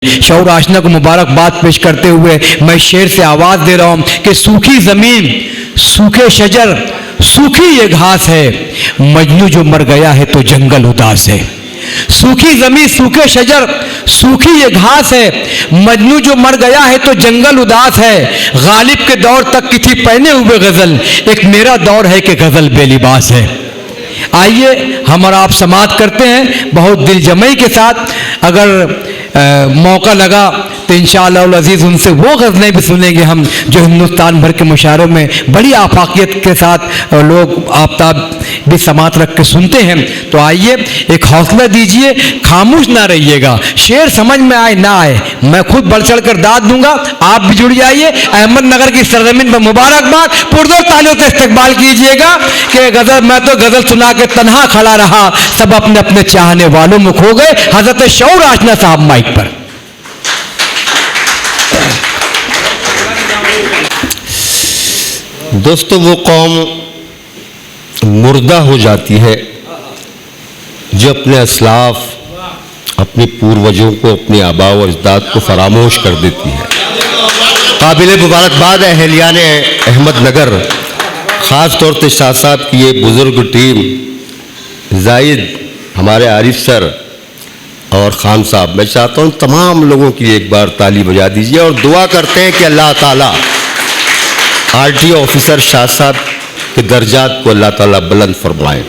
शऊर आशना को मुबारकबाद पेश करते हुए मैं शेर से आवाज दे रहा हूं कि सूखी जमीन, सूखे शजर, सूखी ये घास है, मजनू जो मर गया है तो जंगल उदास है। सूखी जमीन, सूखे शजर, सूखी ये घास है, मजनू जो मर गया है तो जंगल उदास है। गालिब के दौर तक की थी पहने हुए गजल, एक मेरा दौर है कि गजल बेलिबास है। आइए हम और आप समाअत करते हैं बहुत दिल जमई के साथ। अगर मौका लगा तो इंशाअल्लाह अज़ीज़ उनसे वो गज़लें भी सुनेंगे हम जो हिंदुस्तान भर के मुशायरों में बड़ी आफाकियत के साथ लोग आफ्ताब भी समात रख के सुनते हैं। तो आइए एक हौसला दीजिए, खामोश ना रहिएगा, शेर समझ में आए ना आए मैं खुद बढ़ चढ़ कर दाद दूंगा, आप भी जुड़ जाइए। अहमदनगर की सरजमीन पर मुबारकबाद, पुरजोर तालियों से इस्तकबाल कीजिएगा कि गज़ल मैं तो गज़ल सुना के तन्हा खड़ा रहा, सब अपने अपने चाहने वालों में खो गए। हज़रत शऊर आशना साहब माइक पर। दोस्तों, वो कौम मुर्दा हो जाती है जो अपने असलाफ, अपने पूर्वजों को, अपने आबा और अजदाद को फरामोश कर देती है। काबिल मुबारकबाद है अहलियान अहमदनगर, ख़ास तौर से शाह साहब की ये बुज़ुर्ग टीम, जाहिद, हमारे आरिफ सर और खान साहब। मैं चाहता हूँ तमाम लोगों की एक बार ताली बजा दीजिए और दुआ करते हैं कि अल्लाह ताला आरटीओ ऑफिसर शाह साहब के दर्जात को अल्लाह ताला बुलंद फरमाए।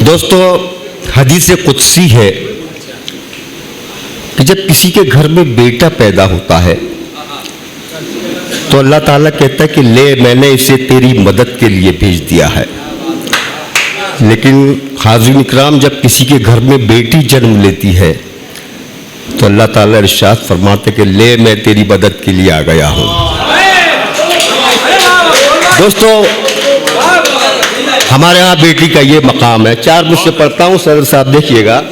दोस्तों, हदीस कुदसी है कि जब किसी के घर में बेटा पैदा होता है तो अल्लाह ताला कहता है कि ले, मैंने इसे तेरी मदद के लिए भेज दिया है। लेकिन हाज़रीन इकराम, जब किसी के घर में बेटी जन्म लेती है तो अल्लाह ताला इरशाद फरमाते कि ले, मैं तेरी मदद के लिए आ गया हूँ। दोस्तों, हमारे यहाँ बेटी का ये मकाम है। 4 मुझसे पढ़ता हूँ, सदर साहब देखिएगा।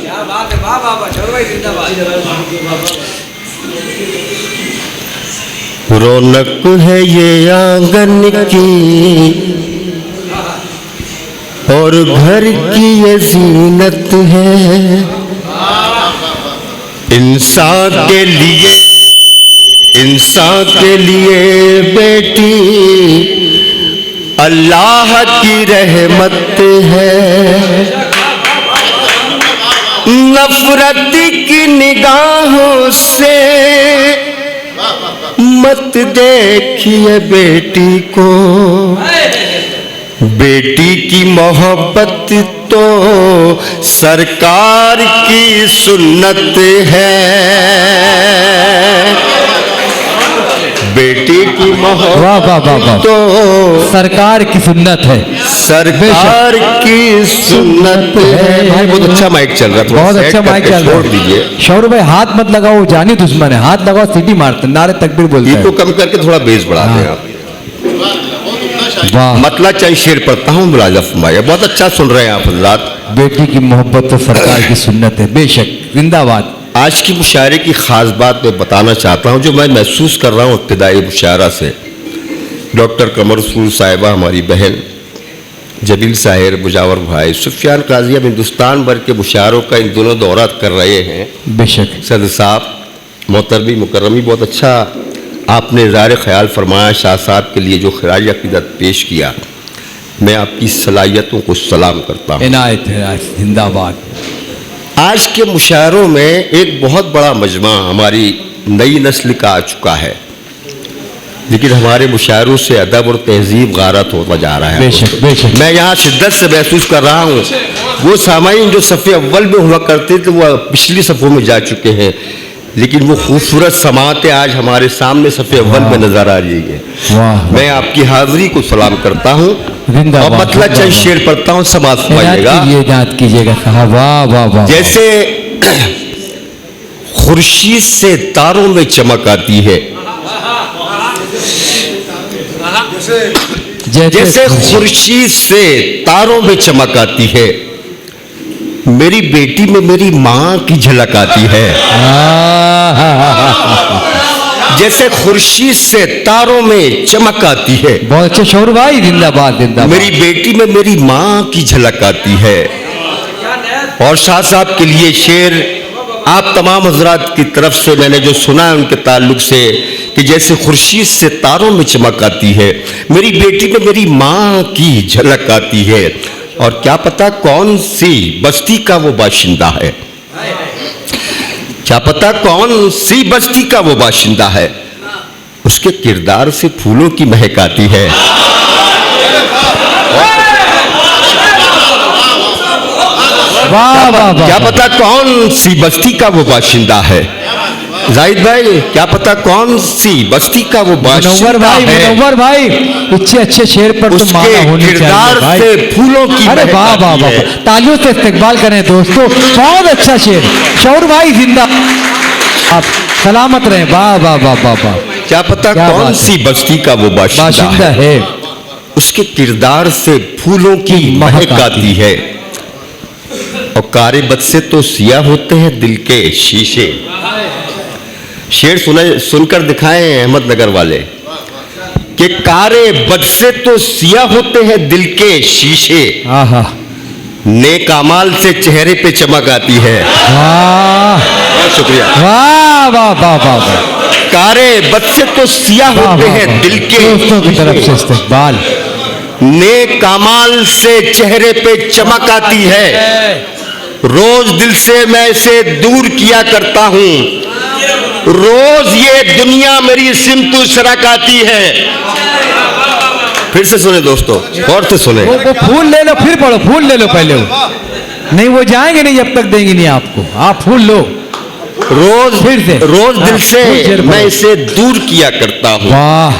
रौनक है ये आंगन की और घर की ये जीनत है, इंसान के लिए बेटी अल्लाह की रहमत है। नफरत की निगाहों से मत देखिए बेटी को, बेटी की मोहब्बत तो सरकार की सुन्नत है। बेटी की मोहब्बत तो सरकार की सुन्नत है, सरकार की सुन्नत है। भाई बहुत अच्छा माइक चल रहा है, बहुत अच्छा माइक चल रहा है। दीजिए शौर भाई, हाथ मत लगाओ, जानी दुश्मन है, हाथ लगाओ सीटी मारते, नारे तकबीर बोलते हैं। इनको कम करके थोड़ा बेस बढ़ाते हैं आप। मतलब चंद शेर पढ़ता हूँ, मुलाजा फरमाइए। बहुत अच्छा सुन रहे हैं आप हज़रात। बेटी की मोहब्बत तो सरकार की सुन्नत है, बेशक, जिंदाबाद। आज की मुशायरे की ख़ास बात मैं बताना चाहता हूँ जो मैं महसूस कर रहा हूँ इब्तिदाई मुशायरा से। डॉक्टर कमर रसूल साहिबा, हमारी बहन जबील साहिर, मुजावर भाई, सुफियान काजी, अब हिंदुस्तान भर के मुशायरों का इन दोनों दौरा कर रहे हैं। बेशक सदर साहब, मोहतरमी मुकर्रमी, बहुत अच्छा आपने इज़हार ख्याल फरमाया, शाह साहब के लिए जो खिराज अक़ीदत पेश किया। मैं आपकी सलाहियतों को सलाम करता हूँ। इनायत है, जिंदाबाद। आज के मुशायरों में एक बहुत बड़ा मजमा हमारी नई नस्ल का आ चुका है, लेकिन हमारे मुशायरों से अदब और तहजीब गारत होता जा रहा है। बेशक, बेशक। मैं यहाँ शिद्दत से महसूस कर रहा हूँ, वो सामाईन जो सफ़े अव्वल में हुआ करते थे वो पिछली सफ़ों में जा चुके हैं, लेकिन वो खूबसूरत समातें आज हमारे सामने सफ़े अव्वल में नजर आ रही है। मैं आपकी हाजिरी को सलाम करता हूँ और मतलब चंद शेर पढ़ता हूँ, समाज समझिएगा। ये याद कीजिएगा साहब। वाह वाह वाह। जैसे खुर्शीद से तारों में चमक आती है, जैसे खुर्शीद से तारों में चमक आती है, मेरी बेटी में मेरी माँ की झलक आती है। जैसे खुर्शीद से तारों में चमक आती है। बहुत अच्छे शौर भाई, जिंदाबाद जिंदाबाद। मेरी बेटी में मेरी माँ की झलक आती है। और शाह साहब के लिए शेर आप तमाम हजरात की तरफ से मैंने जो सुना है उनके ताल्लुक से कि जैसे खुर्शीद से तारों में चमक आती है, मेरी बेटी में मेरी माँ की झलक आती है, और क्या पता कौन सी बस्ती का वो बाशिंदा है, क्या पता कौन सी बस्ती का वो बाशिंदा है, उसके किरदार से फूलों की महक आती है। वाह वाह वाह, क्या पता कौन सी बस्ती का वो बाशिंदा है। जाहिद भाई, क्या पता कौन सी बस्ती का वो बाशिंदा है। मुनव्वर भाई इतने अच्छे शेर पर तो माना उसके होनी किरदार चाहिए से भाई। फूलों की अरे महक वाह वाह आती वाह, है। तालियों से इस्तकबाल करें दोस्तों, बहुत अच्छा शेर। शौर भाई जिंदा, आप सलामत रहे। वाह वाह वाह वाह वाह, क्या पता क्या कौन बात सी बस्ती का वो बाशिंदा बाशिंदा है, है, उसके किरदार से फूलों की महक आती है। और कारे बद से तो सिया होते हैं दिल के शीशे। शेर सुनकर दिखाएं अहमदनगर वाले कि कारे बद से तो सिया होते हैं दिल के शीशे, आहा, नेक अमाल से चेहरे पे चमक आती है। वाह बहुत शुक्रिया। वाह वाह वाह वाह वाह, कारे बद से तो सिया वाह, होते वाह, हैं वाह। दिल के दोस्तों की तरफ से शीशे, इस्तकबाल। नेक अमाल से चेहरे पे चमक आती है। रोज दिल से मैं इसे दूर किया करता हूँ, रोज ये दुनिया मेरी सिमतु सरक आती है। फिर से सुने दोस्तों, गौर से सुने। वो फूल ले लो, फिर पढ़ो, फूल ले लो पहले। वो नहीं, वो जाएंगे नहीं जब तक देंगे नहीं आपको। आप फूल लो रोज फिर से। रोज दिल हाँ, से फिर से मैं पढ़ो। इसे दूर किया करता हूँ, वाह,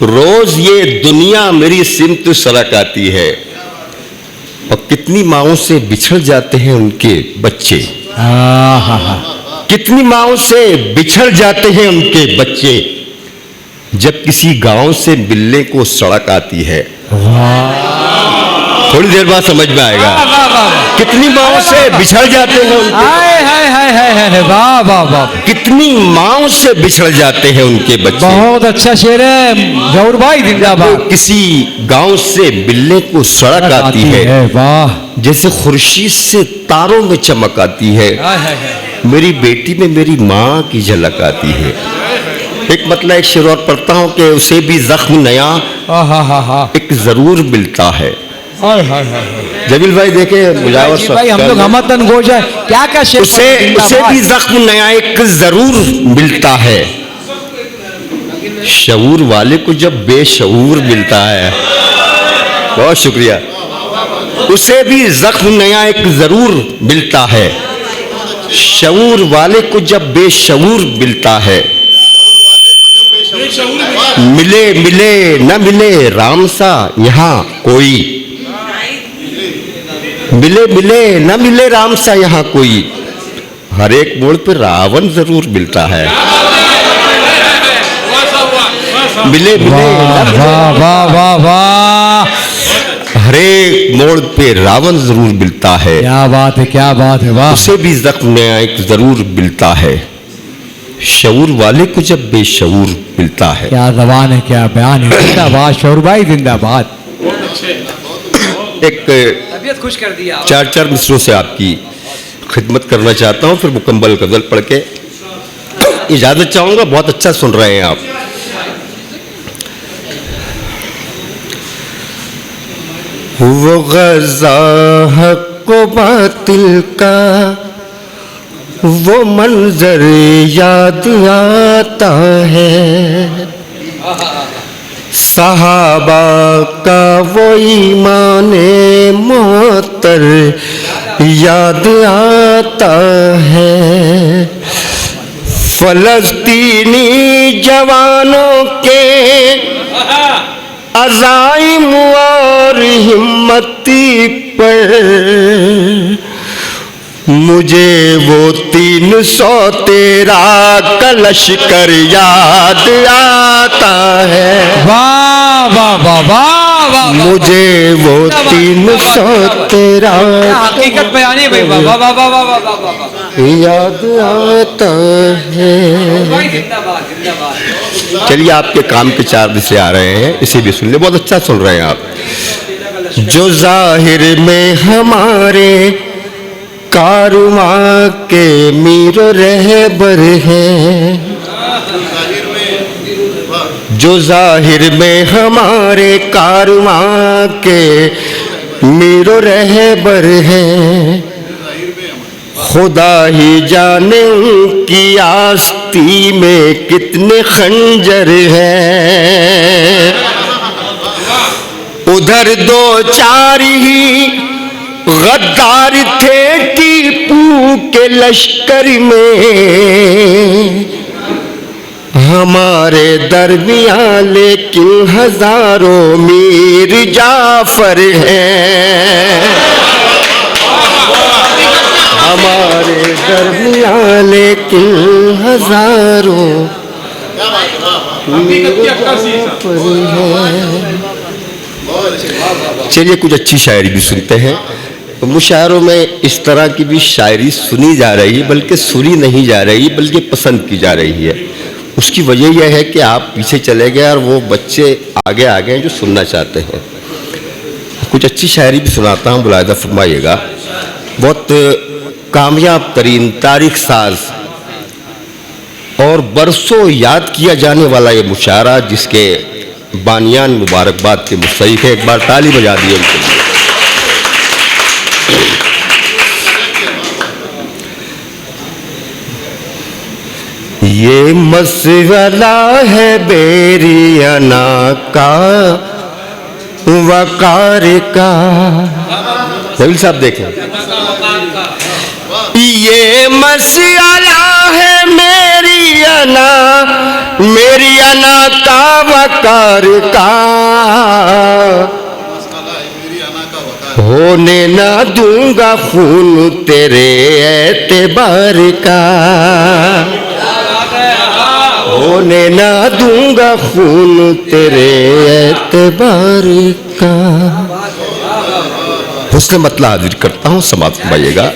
रोज ये दुनिया मेरी सिमत सरक आती है। और कितनी माओं से बिछड़ जाते हैं उनके बच्चे, कितनी माओं से बिछड़ जाते हैं उनके बच्चे, जब किसी गांव से मिलने को सड़क आती है। थोड़ी देर बाद समझ में आएगा। कितनी माओं से बिछड़ जाते हैं उनके, हाय हाय हाय हाय हाय, वाह वाह वाह, कितनी माओं से बिछड़ जाते हैं उनके बच्चे। बहुत अच्छा शेर है। जौहर भाई जिंदाबाद। किसी गांव से मिलने को सड़क आती है, वाह, जैसे खुर्शीद से तारों में चमक आती है। मेरी बेटी में मेरी माँ की झलक आती है। एक मतलब एक शेर और पढ़ता हूँ कि उसे भी जख्म नया एक जरूर मिलता है। जमील भाई देखे मुजावर भाई, हम लोग हमतन गोश है, क्या क्या शेर। उसे भी जख्म नया एक जरूर मिलता है, शऊर वाले को जब बेशऊर मिलता है। बहुत शुक्रिया। उसे भी जख्म नया एक जरूर मिलता है, शऊर वाले को जब बेशऊर मिलता है। मिले मिले न मिले राम सा यहाँ कोई, मिले मिले न मिले राम सा यहाँ कोई, हर एक मोड़ पे रावण जरूर मिलता है। मिले मिले वाह वाह वाह वाह, हर एक मोड़ पे रावण जरूर मिलता है। क्या बात है, क्या बात है, वाह। उसे भी जख्म नया एक जरूर मिलता है, शऊर वाले को जब बेशऊर मिलता है। क्या जबान है, क्या बयान है। जिंदाबाद शौर भाई, जिंदाबाद। एक तबीयत खुश कर दिया। चार मिसरों से आपकी खिदमत करना चाहता हूँ, फिर मुकम्मल गजल पढ़ के इजाजत चाहूंगा। बहुत अच्छा सुन रहे हैं आप। वो गज़ा हक़ को बातिल का वो मंजर याद आता है, सहाबा का वो ईमाने मोहतर याद आता है। फलस्तीनी जवानों के अज़ाइम और हिम्मती पर मुझे वो 313 का लश्कर याद आता है। वाह वाह वाह वाह वाह, मुझे वो 313 हकीकत बयानी है भाई। वाह वाह वाह वाह वाह वाह वाह, याद आता है। जिंदाबाद जिंदाबाद। चलिए, आपके काम के 4 दिशे आ रहे हैं, इसे भी सुन ले। बहुत अच्छा सुन रहे हैं आप। जो जाहिर में हमारे कारवां के मीर रहबर हैं, जो जाहिर में हमारे कारवां के मीर रहबर हैं। खुदा ही जाने उनकी आस्ती में कितने खंजर हैं। उधर दो चार ही गद्दार थे टीपू के लश्कर में, हमारे दरमियान लेकिन हजारों मीर जाफर हैं। हमारे दरमियान लेकिन हजारों मीर जाफर हैं। चलिए कुछ अच्छी शायरी भी सुनते हैं। मुशायरों में इस तरह की भी शायरी सुनी जा रही है, बल्कि सुनी नहीं जा रही बल्कि पसंद की जा रही है। उसकी वजह यह है कि आप पीछे चले गए और वो बच्चे आगे आ गए जो सुनना चाहते हैं। कुछ अच्छी शायरी भी सुनाता हूँ, मुलाहिजा फरमाइएगा। बहुत कामयाब तरीन तारीख साज और बरसों याद किया जाने वाला ये मुशायरा, जिसके बानियान मुबारकबाद के मुस्तहिक है। एक बार ताली बजा दिए उनके लिए। ये मसला है बेरियाना का वकार का। नबील साहब देखें, ये मसला है मेरी अना का वकार का, होने ना दूंगा खून तेरे एतबार का, होने ना दूंगा खून तेरे एतबार का। हुस्न मतला हाजिर करता हूँ, समाप्त फरमाइएगा।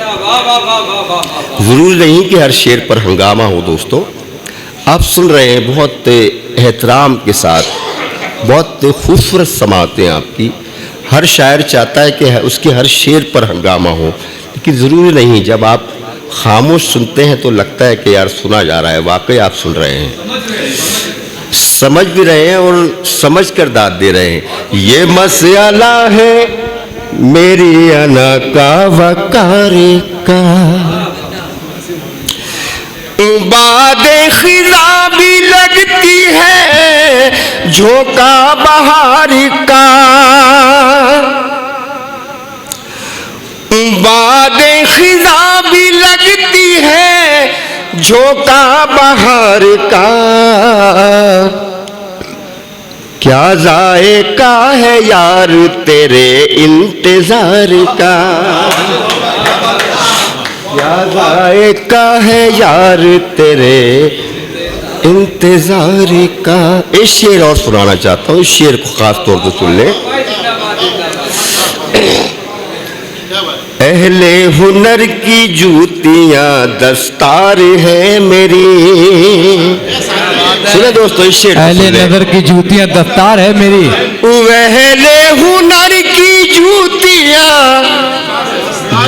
जरूर नहीं कि हर शेर पर हंगामा हो दोस्तों। आप सुन रहे हैं बहुत एहतराम के साथ, बहुत खूबसूरत समातें आपकी। हर शायर चाहता है कि उसके हर शेर पर हंगामा हो, लेकिन ज़रूरी नहीं। जब आप खामोश सुनते हैं तो लगता है कि यार सुना जा रहा है। वाकई आप सुन रहे हैं, समझ भी रहे हैं और समझ कर दाद दे रहे हैं। ये मसला है मेरी अना का वकार का, बादे खिज़ा भी लगती है झोंका बहार का, बादे खिज़ा भी लगती है झोंका बहार का। क्या जायका है यार तेरे इंतजार का, क्या जायका है यार तेरे इंतजार का। एक शेर और सुनाना चाहता हूँ, इस शेर को खास तौर पर सुन ले। अहले हुनर की जूतियां दस्तार है मेरी। सुने दोस्तों इस शेर को। अहले नजर की जूतियां दस्तार है मेरी, अहले हुनर की जूतियां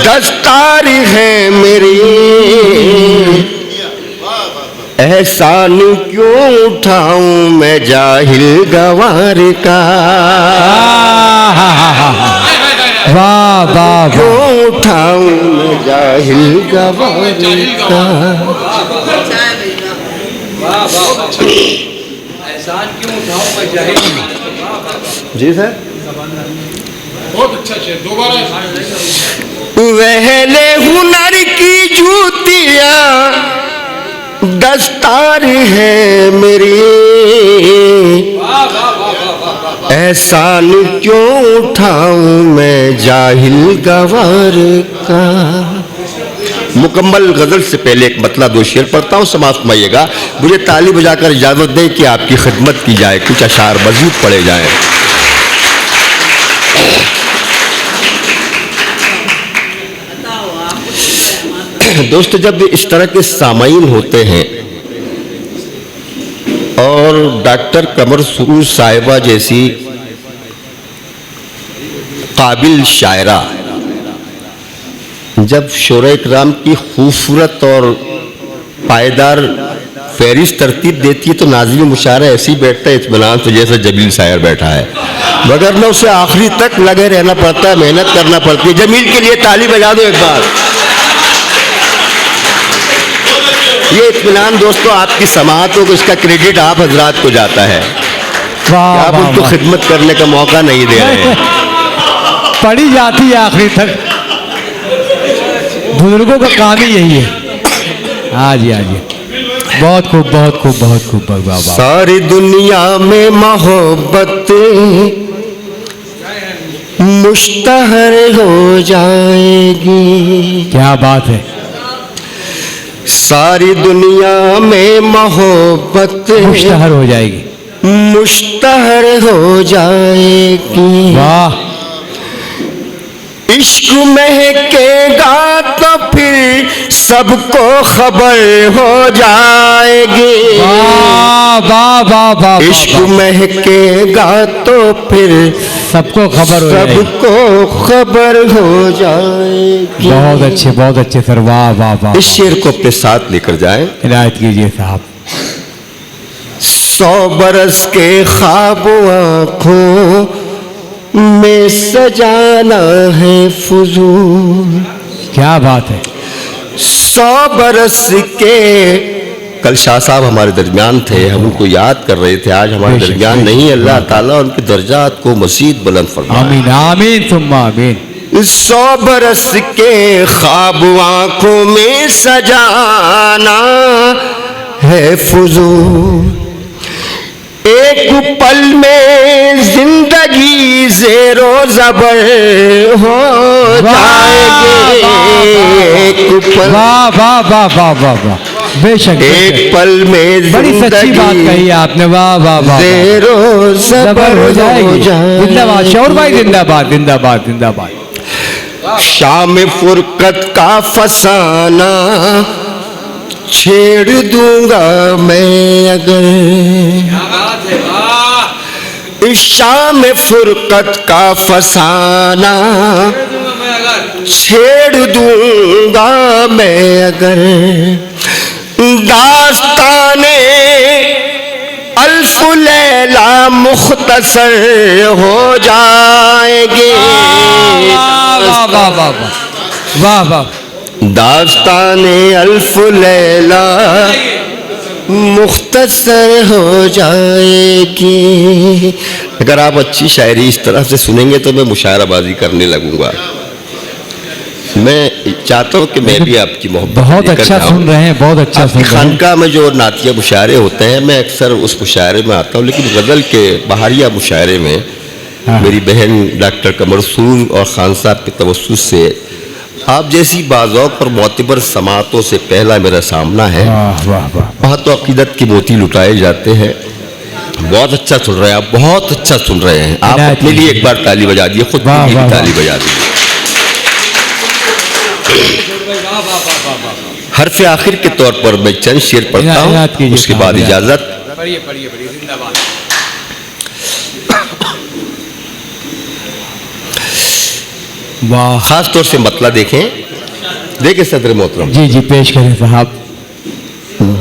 दस्तार है मेरी। एहसान क्यों उठाऊं मैं जाहिल गवार का, वाह वाह, क्यों उठाऊं मैं जाहिल गवार का। एहसान क्यों उठाऊं मैं जाहिल। जी सर, बहुत अच्छा शेर, दोबारा। वहले हुनर की जूतियां दस्तार है मेरी। एहसान क्यों उठाऊं मैं जाहिल गवार का। मुकम्मल गजल से पहले एक मतला दो शेर पढ़ता हूँ, समाप्त फरमाइएगा। मुझे ताली बजाकर इजाजत दें कि आपकी खिदमत की जाए, कुछ अशार मज़ीद पढ़े जाएं। दोस्तों, जब इस तरह के सामाईन होते हैं और डॉक्टर कमर सुरूर साहिबा जैसी काबिल शायरा जब शोरे इकराम की खूबसूरत और पायदार फहरिस्त तरतीब देती है तो नाज़रीन मुशायरा ऐसे ही बैठता है इत्मीनान तो जैसा जमील शायर बैठा है, मगर न उसे आखिरी तक लगे रहना पड़ता है, मेहनत करना पड़ती है। जमील के लिए ताली बजा दो एक बार। ये इत्मीनान दोस्तों आपकी समाअतों को, इसका क्रेडिट आप हजरात को जाता है। वाह आप वाह उनको वाह। खिदमत करने का मौका नहीं दे रहे हैं। पढ़ी जाती है आखिरी तक, बुजुर्गों का काम ही यही है। हाँ जी, हाँ जी, बहुत खूब, बहुत खूब, बहुत खूब। वाह वाह। सारी दुनिया में मोहब्बत मुश्तहर हो जाएगी। क्या बात है। सारी दुनिया में मोहब्बत मुश्तहर हो जाएगी। मुश्तहर हो जाएगी। वाह। इश्क महकेगा तो फिर सबको खबर हो जाएगी। वाह वाह वाह वाह। इश्क महकेगा तो फिर सबको खबर हो जाएगी। सबको खबर हो जाएगी। बहुत अच्छे, बहुत अच्छे सर। वाह वाह वाह। इस शेर को अपने साथ लेकर जाएं। इनायत कीजिए साहब। 100 बरस के ख्वाब आँखों में सजाना है फुजूल। क्या बात है। 100 बरस के, कल शाह साहब हमारे दरमियान थे, हम उनको याद कर रहे थे, आज हमारे बेशक, दरमियान बेशक। नहीं। अल्लाह ताला उनके दर्जात को मज़ीद बुलंद फरमाए। आमीन आमीन सुम्मा आमीन। 100 बरस के ख्वाब आँखों में सजाना है फुजूल। एक पल में जिंदगी ज़ेरो ज़बर हो जाएगी। एक पल, वाह वाह वाह वाह वाह वाह। बेशक, एक बेशक। पल में बड़ी सच्ची बात जिंदगी कही आपने। वाह वाह वाह। ज़ेरो ज़बर हो जाएगी। जाएगी। जिंदाबाद शौर भाई, जिंदाबाद जिंदाबाद जिंदाबाद। शाम फुरकत का फसाना छेड़ दूंगा मैं अगर। इस शाम फुरकत का फसाना छेड़ दूंगा मैं अगर। दास्ताने अल्फ लैला मुख्तसर हो जाएगी। वाह वाह वाह वाह वाह वाह। दास्ताने अल्फ लैला मुख्तसर हो जाएगी। अगर आप अच्छी शायरी इस तरह से सुनेंगे तो मैं मुशायराबाजी करने लगूंगा। मैं चाहता हूँ कि मैं भी आपकी मोहब्बत बहुत लेकर अच्छा जाऊं। सुन रहे हैं, बहुत अच्छा आपकी सुन रहे हैं। खानका में जो नातिया मुशायरे होते हैं मैं अक्सर उस मुशायरे में आता हूँ, लेकिन गज़ल के बहारिया मुशायरे में हाँ। मेरी बहन डॉक्टर कमर सूर और खान साहब के तवस्सुस से आप जैसी बाज़ौक़ और मोतबर समातों से पहला मेरा सामना है। वाह वाह वाह। वहाँ तो अक़ीदत की मोती लुटाए जाते हैं। बहुत अच्छा सुन रहे हैं आप, बहुत अच्छा सुन रहे हैं आप। इनायत अपने लिए एक बार ताली बजा दिए, खुद के वाह, लिए वाह, भी वाह। ताली बजा दी। हर्फ आखिर के तौर पर मैं चंद शेर पढ़ता इनायत हूँ, कीजिए उसके साहब, बाद इनायत। इजाज़त। पढ़िए पढ़िए पढ़िए। जिंदाबाद। वाह। खास तौर से मतला देखें, देखें सदर मोहतरम। जी जी पेश करें साहब।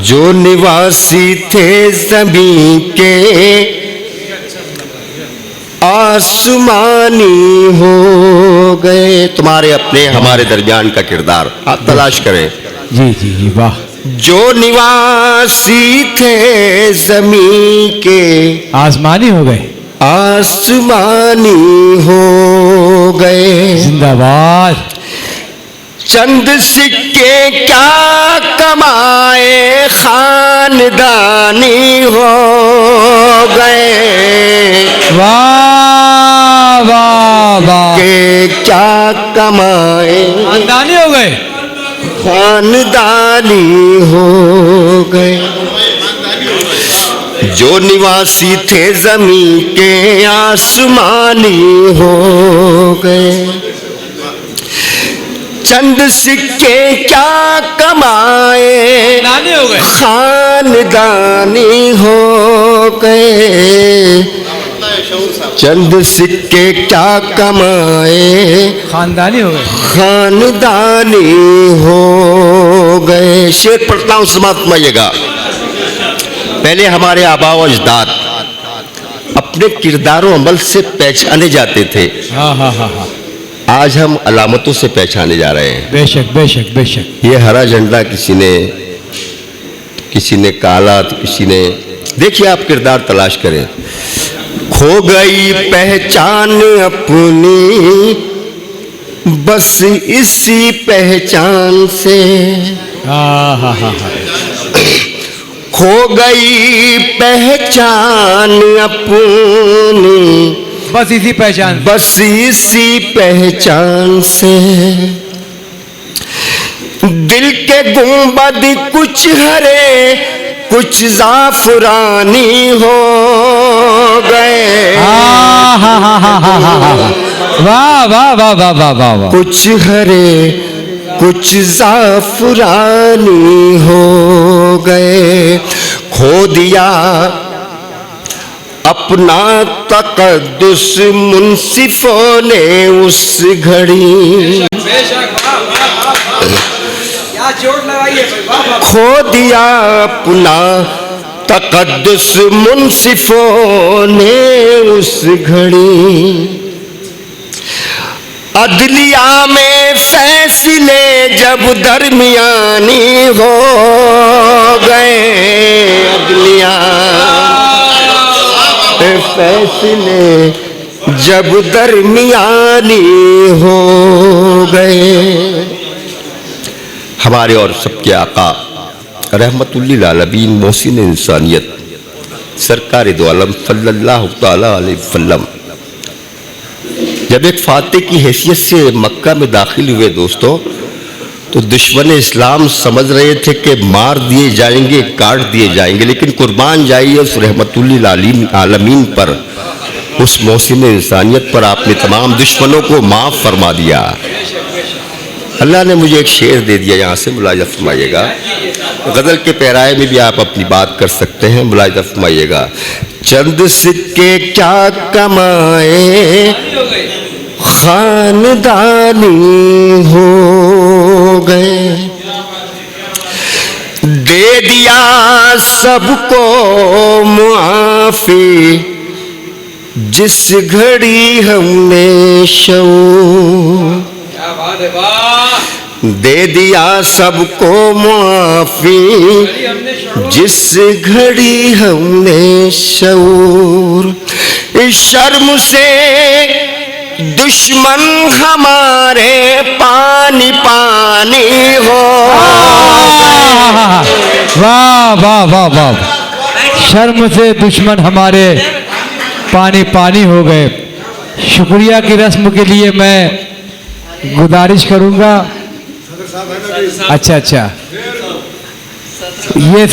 जो निवासी थे ज़मीं के आसमानी हो गए। तुम्हारे अपने हमारे दरमियान का किरदार आप तलाश करें। जी जी जी वाह। जो निवासी थे ज़मीं के आसमानी हो गए। आसमानी हो गए। जिंदाबाद। चंद सिक्के क्या कमाए खानदानी हो गए। वाह वाह वाह। के क्या कमाए खानदानी हो गए। खानदानी हो गए। जो निवासी थे जमीन के आसमानी हो गए। चंद सिक्के क्या कमाए खानदानी हो गए। खानदानी हो गए। चंद सिक्के क्या कमाए, खानदानी हो गए। खानदानी हो गए। शेर पढ़ता हूं, समाप्त फरमाइएगा। पहले हमारे आबा व अजदाद अपने किरदारों अमल से पहचाने जाते थे, हाँ हाँ हाँ हाँ, आज हम अलामतों से पहचाने जा रहे हैं। बेशक बेशक बेशक। ये हरा झंडा किसी ने काला, तो किसी ने, देखिए आप किरदार तलाश करें। खो गई पहचान अपनी बस इसी पहचान से, हाँ हाँ हाँ हाँ, खो गई पहचान अपनी बस इसी पहचान। बस इसी पहचान से। दिल के गुंबद कुछ हरे कुछ जाफरानी हो गए। हाँ हाँ हाँ हाँ हाँ हाँ हाँ, वाह वाह वाह वाह वाह वाह वाह। कुछ हरे कुछ जाफरानी हो गए। खो दिया अपना तकद्दुस मुंसिफों ने उस घड़ी, क्या जोड़ लगाइए भाई, खो दिया अपना तकद्दुस मुंसिफों ने उस घड़ी। अदलिया में फैसले जब दरमियानी हो गए, अदलिया में फैसले जब दरमियानी हो गए। हमारे और सबके आका रहमतुल्लिल आलमीन मोहसिन इंसानियत सरकार दो आलम सल्लल्लाहु तआला अलैहि वसल्लम जब एक फाते की हैसियत से मक्का में दाखिल हुए दोस्तों, तो दुश्मन इस्लाम समझ रहे थे कि मार दिए जाएंगे, काट दिए जाएंगे, लेकिन कुर्बान जाइए उस रहमतुल्लिल आलमीन पर, उस मोहसिन इंसानियत पर आपने तमाम दुश्मनों को माफ़ फरमा दिया। अल्लाह ने मुझे एक शेर दे दिया, यहाँ से मुलाहिजा फरमाइएगा। गज़ल के पैराए में भी आप अपनी बात कर सकते हैं, मुलाहिजा फरमाइएगा। चंद सिक्के क्या कमाए, खानदानी हो गए। दे दिया सबको मुआफी जिस घड़ी हमने शऊर, दे दिया सबको मुआफी जिस घड़ी हमने शऊर। इस शर्म से दुश्मन हमारे पानी पानी हो। वाह वाह वाह वाह, शर्म से दुश्मन हमारे पानी पानी हो गए। शुक्रिया की रस्म के लिए मैं गुजारिश करूंगा। अच्छा अच्छा, ये